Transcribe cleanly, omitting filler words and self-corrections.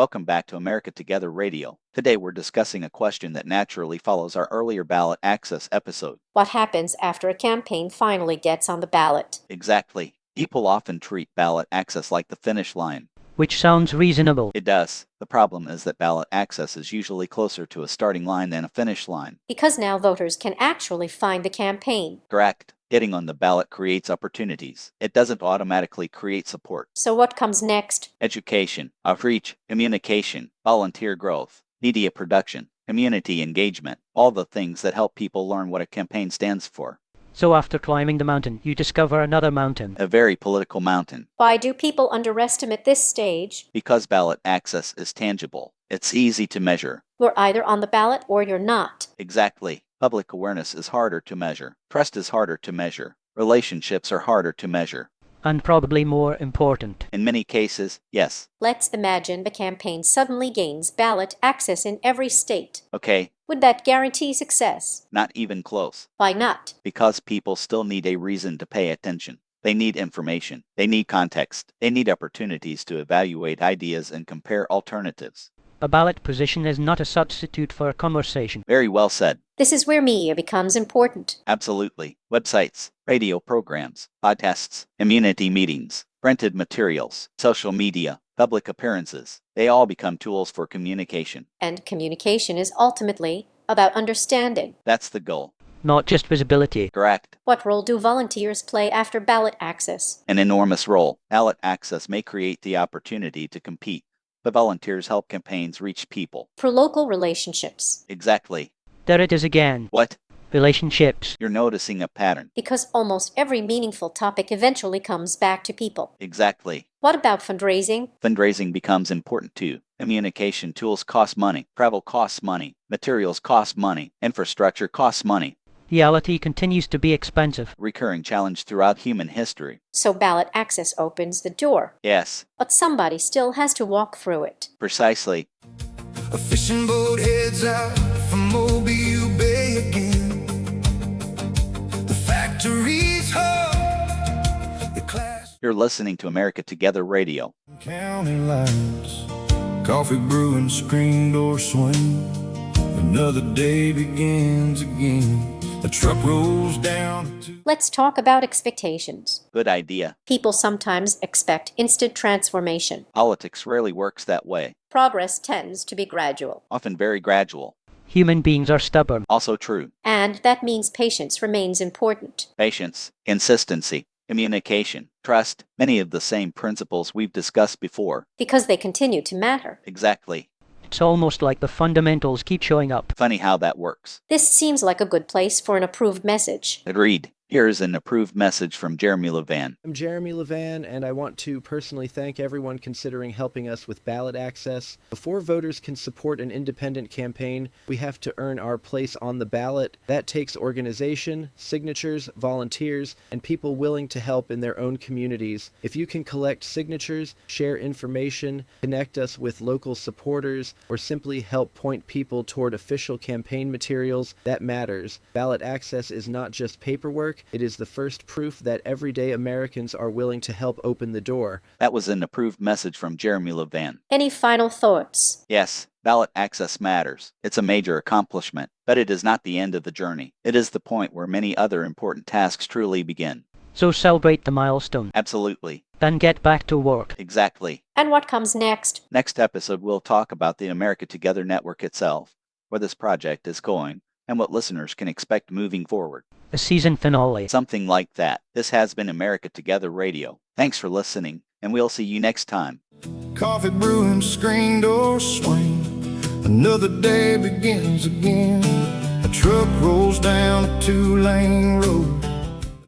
Welcome back to America Together Radio. Today we're discussing a question that naturally follows our earlier ballot access episode. What happens after a campaign finally gets on the ballot? Exactly. People often treat ballot access like the finish line. Which sounds reasonable. It does. The problem is that ballot access is usually closer to a starting line than a finish line. Because now voters can actually find the campaign. Correct. Getting on the ballot creates opportunities. It doesn't automatically create support. So what comes next? Education, outreach, communication, volunteer growth, media production, community engagement, all the things that help people learn what a campaign stands for. So after climbing the mountain, you discover another mountain. A very political mountain. Why do people underestimate this stage? Because ballot access is tangible. It's easy to measure. You're either on the ballot or you're not. Exactly. Public awareness is harder to measure. Trust is harder to measure. Relationships are harder to measure. And probably more important. In many cases, yes. Let's imagine the campaign suddenly gains ballot access in every state. Okay. Would that guarantee success? Not even close. Why not? Because people still need a reason to pay attention. They need information. They need context. They need opportunities to evaluate ideas and compare alternatives. A ballot position is not a substitute for a conversation. Very well said. This is where media becomes important. Absolutely. Websites, radio programs, podcasts, community meetings, printed materials, social media, public appearances. They all become tools for communication. And communication is ultimately about understanding. That's the goal. Not just visibility. Correct. What role do volunteers play after ballot access? An enormous role. Ballot access may create the opportunity to compete, but volunteers help campaigns reach people. For local relationships. Exactly. There it is again. What? Relationships. You're noticing a pattern. Because almost every meaningful topic eventually comes back to people. Exactly. What about fundraising? Fundraising becomes important too. Communication tools cost money. Travel costs money. Materials cost money. Infrastructure costs money. Reality continues to be expensive. Recurring challenge throughout human history. So ballot access opens the door. Yes. But somebody still has to walk through it. Precisely. A fishing boat heads out from Mobile Bay again. The factory's home. The class. You're listening to America Together Radio. County lines. Coffee brewing, screen door swing. Another day begins again. A truck rolls down to... Let's talk about expectations. Good idea. People sometimes expect instant transformation. Politics rarely works that way. Progress tends to be gradual. Often very gradual. Human beings are stubborn. Also true. And that means patience remains important. Patience, consistency, communication, trust, many of the same principles we've discussed before. Because they continue to matter. Exactly. It's almost like the fundamentals keep showing up. Funny how that works. This seems like a good place for an approved message. Agreed. Here is an approved message from Jeremy Levan. I'm Jeremy Levan, and I want to personally thank everyone considering helping us with ballot access. Before voters can support an independent campaign, we have to earn our place on the ballot. That takes organization, signatures, volunteers, and people willing to help in their own communities. If you can collect signatures, share information, connect us with local supporters, or simply help point people toward official campaign materials, that matters. Ballot access is not just paperwork. It is the first proof that everyday Americans are willing to help open the door. That was an approved message from Jeremy Levan. Any final thoughts? Yes, ballot access matters. It's a major accomplishment, but it is not the end of the journey. It is the point where many other important tasks truly begin. So celebrate the milestone. Absolutely. Then get back to work. Exactly. And what comes next? Next episode, we'll talk about the America Together Network itself, where this project is going, and what listeners can expect moving forward. A season finale. Something like that. This has been America Together Radio. Thanks for listening, and we'll see you next time. Coffee brewing, screen door swing. Another day begins again. A truck rolls down a two-lane road.